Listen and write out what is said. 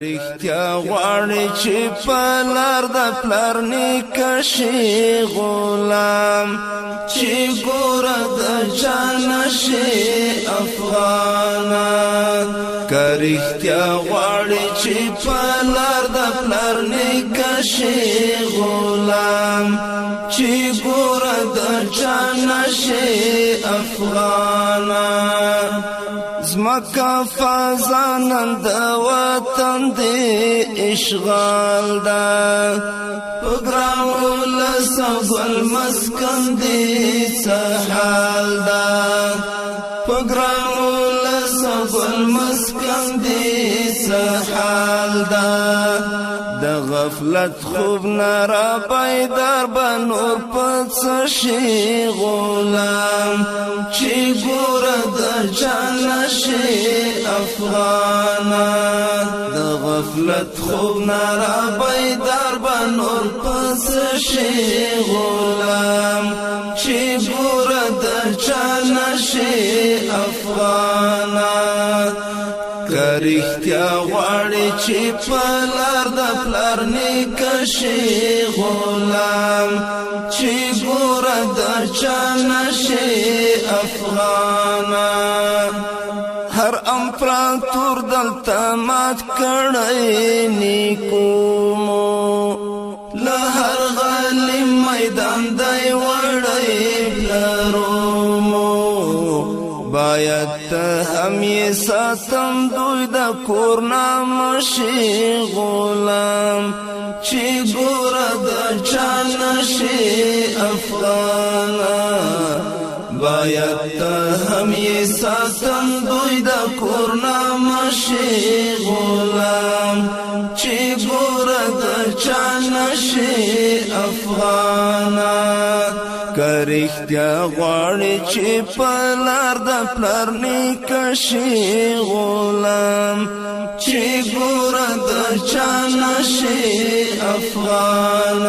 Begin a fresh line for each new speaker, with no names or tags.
رښتیا غواړي چې په لار د پلار نیکه شي غلام چې ګوره د جان شي افغان که رښتیا غواړي چې په لار د پلار نیکه شي غلام چې ګوره د جان شي افغان زمکا فازانن د وطن دی اشغال دا پگراو لسگل مسکن دی سحال دا پگراو لسگل مسکن دی سحال دا د غفلت خوب نرا بیدار بنور پڅ شي غلام چې ګوره د جان شي افغان د غفلت خوب نرا بیدار بنور پڅ شي غلام چې ګوره د جان شي افغان رښتیا غواړي چې په لار د پلار نیکه شي غلام چې ګوره د جان شي افغان هر امپراتور دلته مات کړی نیکومو له هر غلیم میدان دی وړی پلرومو باید ته هم یې ساتم دوی د کور نام شي غلام چې ګوره د جان شي افغان باید ته هم یې ساتم دوی د کور نام شي غلام چې ګوره د جان شي افغان که رښتیا غواړي چې په لار د پلار نیکه شي غلام چې ګوره د جان شي افغان